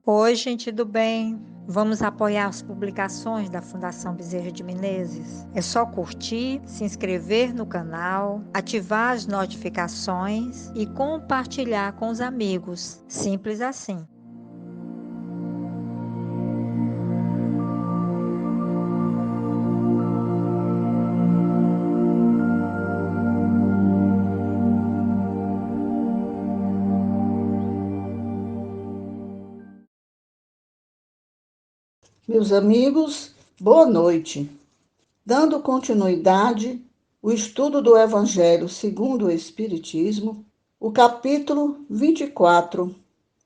Oi, gente do bem. Vamos apoiar as publicações da Fundação Bezerra de Menezes? É só curtir, se inscrever no canal, ativar as notificações e compartilhar com os amigos. Simples assim. Meus amigos, boa noite. Dando continuidade ao estudo do Evangelho segundo o Espiritismo, o capítulo 24,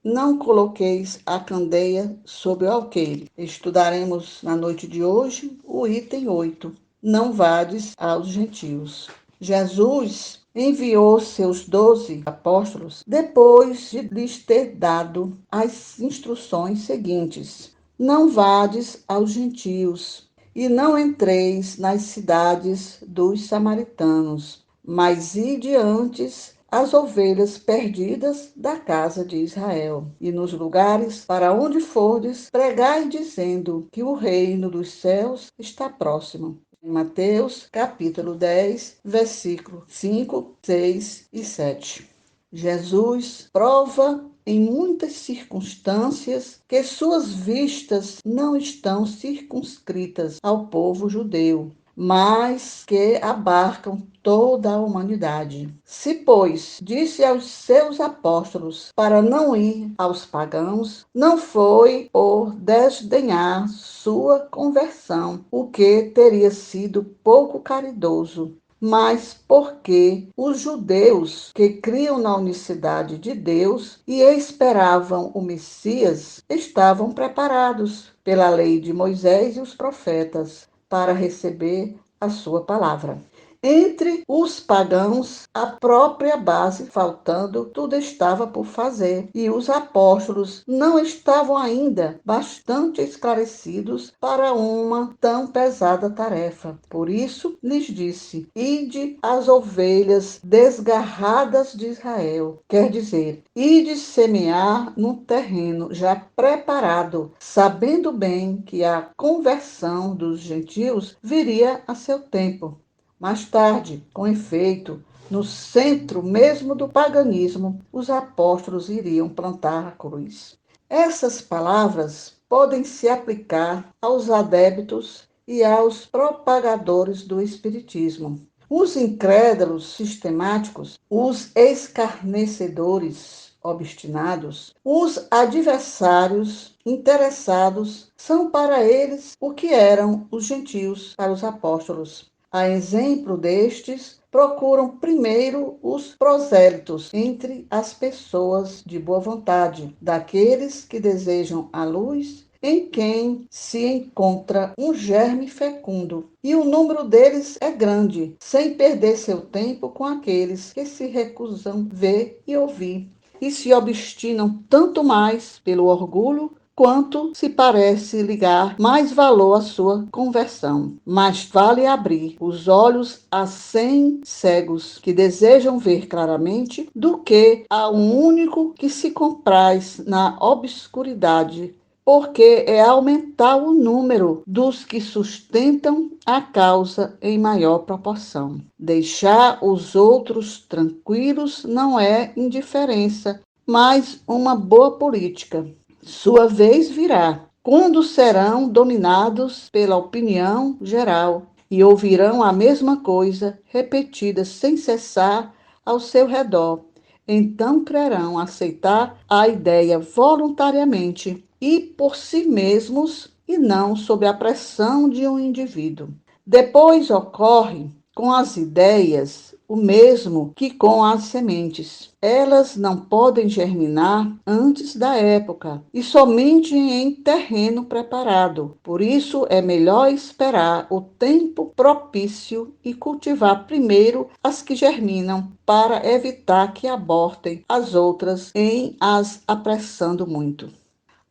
Não coloqueis a candeia sobre o alqueire. Estudaremos na noite de hoje o item 8, Não vades aos gentios. Jesus enviou seus 12 apóstolos depois de lhes ter dado as instruções seguintes: Não vades aos gentios, e não entreis nas cidades dos samaritanos, mas ide antes as ovelhas perdidas da casa de Israel. E nos lugares para onde fordes, pregai dizendo que o reino dos céus está próximo. Mateus, capítulo 10, versículos 5, 6 e 7. Jesus prova em muitas circunstâncias que suas vistas não estão circunscritas ao povo judeu, mas que abarcam toda a humanidade. Se, pois, disse aos seus apóstolos para não ir aos pagãos, não foi por desdenhar sua conversão, o que teria sido pouco caridoso, mas porque os judeus que criam na unicidade de Deus e esperavam o Messias estavam preparados pela lei de Moisés e os profetas para receber a sua palavra. Entre os pagãos, a própria base faltando, tudo estava por fazer, e os apóstolos não estavam ainda bastante esclarecidos para uma tão pesada tarefa. Por isso, lhes disse: Ide as ovelhas desgarradas de Israel, quer dizer, ide semear num terreno já preparado, sabendo bem que a conversão dos gentios viria a seu tempo. Mais tarde, com efeito, no centro mesmo do paganismo, os apóstolos iriam plantar a cruz. Essas palavras podem se aplicar aos adeptos e aos propagadores do Espiritismo. Os incrédulos sistemáticos, os escarnecedores obstinados, os adversários interessados são para eles o que eram os gentios para os apóstolos. A exemplo destes, procuram primeiro os prosélitos entre as pessoas de boa vontade, daqueles que desejam a luz, em quem se encontra um germe fecundo, e o número deles é grande, sem perder seu tempo com aqueles que se recusam ver e ouvir, e se obstinam tanto mais pelo orgulho quanto se parece ligar mais valor à sua conversão. Mas vale abrir os olhos a 100 cegos que desejam ver claramente do que a um único que se compraz na obscuridade, porque é aumentar o número dos que sustentam a causa em maior proporção. Deixar os outros tranquilos não é indiferença, mas uma boa política. Sua vez virá, quando serão dominados pela opinião geral e ouvirão a mesma coisa repetida sem cessar ao seu redor. Então crerão aceitar a ideia voluntariamente e por si mesmos e não sob a pressão de um indivíduo. Depois ocorre com as ideias o mesmo que com as sementes. Elas não podem germinar antes da época e somente em terreno preparado. Por isso é melhor esperar o tempo propício e cultivar primeiro as que germinam, para evitar que abortem as outras em as apressando muito.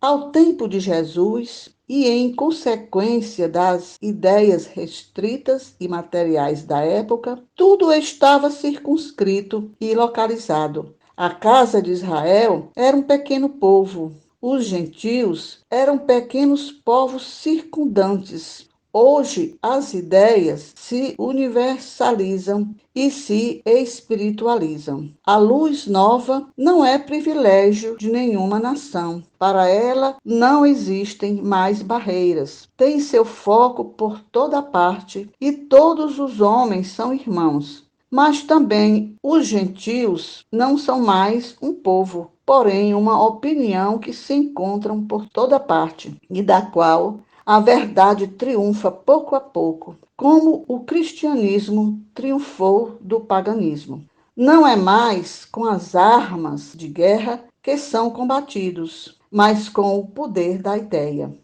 Ao tempo de Jesus, e em consequência das ideias restritas e materiais da época, tudo estava circunscrito e localizado. A casa de Israel era um pequeno povo, Os gentios eram pequenos povos circundantes. Hoje, as ideias se universalizam e se espiritualizam. A luz nova não é privilégio de nenhuma nação. Para ela, não existem mais barreiras. Tem seu foco por toda parte e todos os homens são irmãos. Mas também os gentios não são mais um povo, porém uma opinião que se encontram por toda parte e da qual a verdade triunfa pouco a pouco, como o cristianismo triunfou do paganismo. Não é mais com as armas de guerra que são combatidos, mas com o poder da ideia.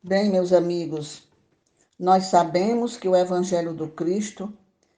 Bem, meus amigos, nós sabemos que o Evangelho do Cristo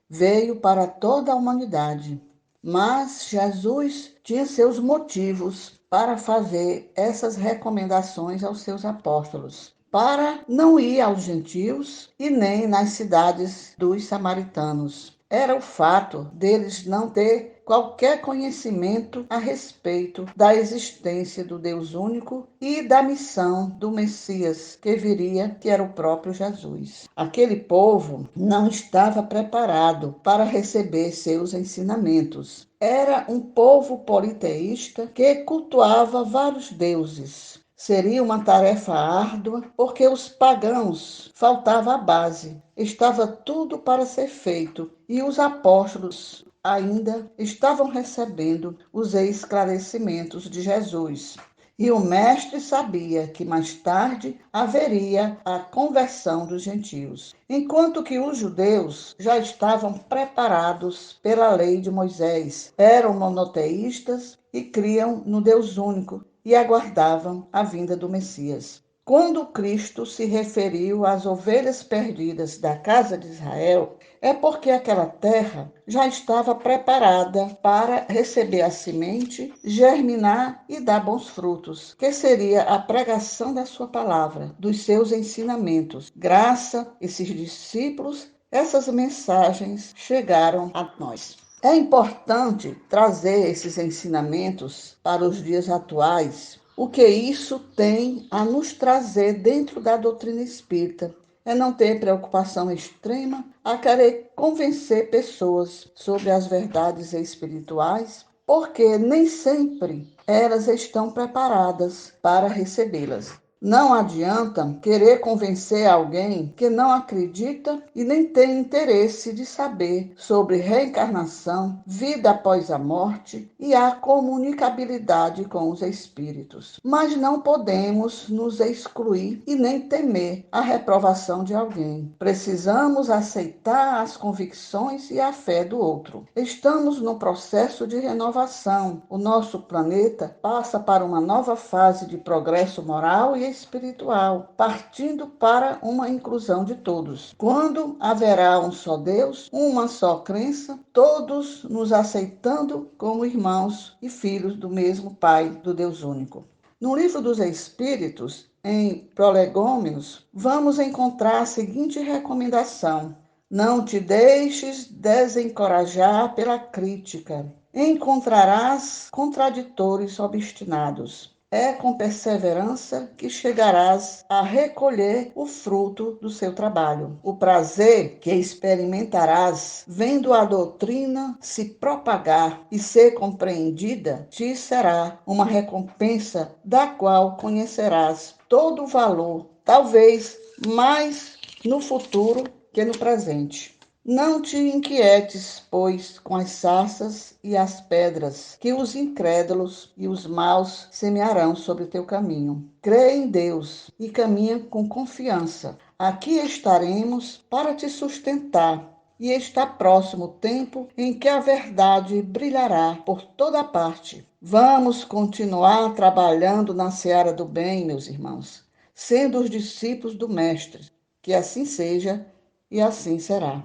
veio para toda a humanidade, mas Jesus tinha seus motivos para fazer essas recomendações aos seus apóstolos, para não ir aos gentios e nem nas cidades dos samaritanos. Era o fato deles não ter qualquer conhecimento a respeito da existência do Deus único e da missão do Messias que viria, que era o próprio Jesus. Aquele povo não estava preparado para receber seus ensinamentos. Era um povo politeísta que cultuava vários deuses. Seria uma tarefa árdua, porque os pagãos faltava a base. Estava tudo para ser feito e os apóstolos ainda estavam recebendo os esclarecimentos de Jesus. E o mestre sabia que mais tarde haveria a conversão dos gentios, enquanto que os judeus já estavam preparados pela lei de Moisés, eram monoteístas e criam no Deus único e aguardavam a vinda do Messias. Quando Cristo se referiu às ovelhas perdidas da casa de Israel, é porque aquela terra já estava preparada para receber a semente, germinar e dar bons frutos, que seria a pregação da sua palavra, dos seus ensinamentos. Graças a esses discípulos, essas mensagens chegaram a nós. É importante trazer esses ensinamentos para os dias atuais. O que isso tem a nos trazer dentro da doutrina espírita é não ter preocupação extrema a querer convencer pessoas sobre as verdades espirituais, porque nem sempre elas estão preparadas para recebê-las. Não adianta querer convencer alguém que não acredita e nem tem interesse de saber sobre reencarnação, vida após a morte e a comunicabilidade com os espíritos. Mas não podemos nos excluir e nem temer a reprovação de alguém. Precisamos aceitar as convicções e a fé do outro. Estamos no processo de renovação. O nosso planeta passa para uma nova fase de progresso moral e espiritual, partindo para uma inclusão de todos. Quando haverá um só Deus, uma só crença, todos nos aceitando como irmãos e filhos do mesmo Pai, do Deus único. No Livro dos Espíritos, em Prolegômenos, vamos encontrar a seguinte recomendação: não te deixes desencorajar pela crítica. Encontrarás contraditores obstinados. É com perseverança que chegarás a recolher o fruto do seu trabalho. O prazer que experimentarás vendo a doutrina se propagar e ser compreendida te será uma recompensa da qual conhecerás todo o valor, talvez mais no futuro que no presente. Não te inquietes, pois, com as sarças e as pedras que os incrédulos e os maus semearão sobre o teu caminho. Crê em Deus e caminha com confiança. Aqui estaremos para te sustentar. E está próximo o tempo em que a verdade brilhará por toda parte. Vamos continuar trabalhando na seara do bem, meus irmãos, sendo os discípulos do Mestre. Que assim seja e assim será.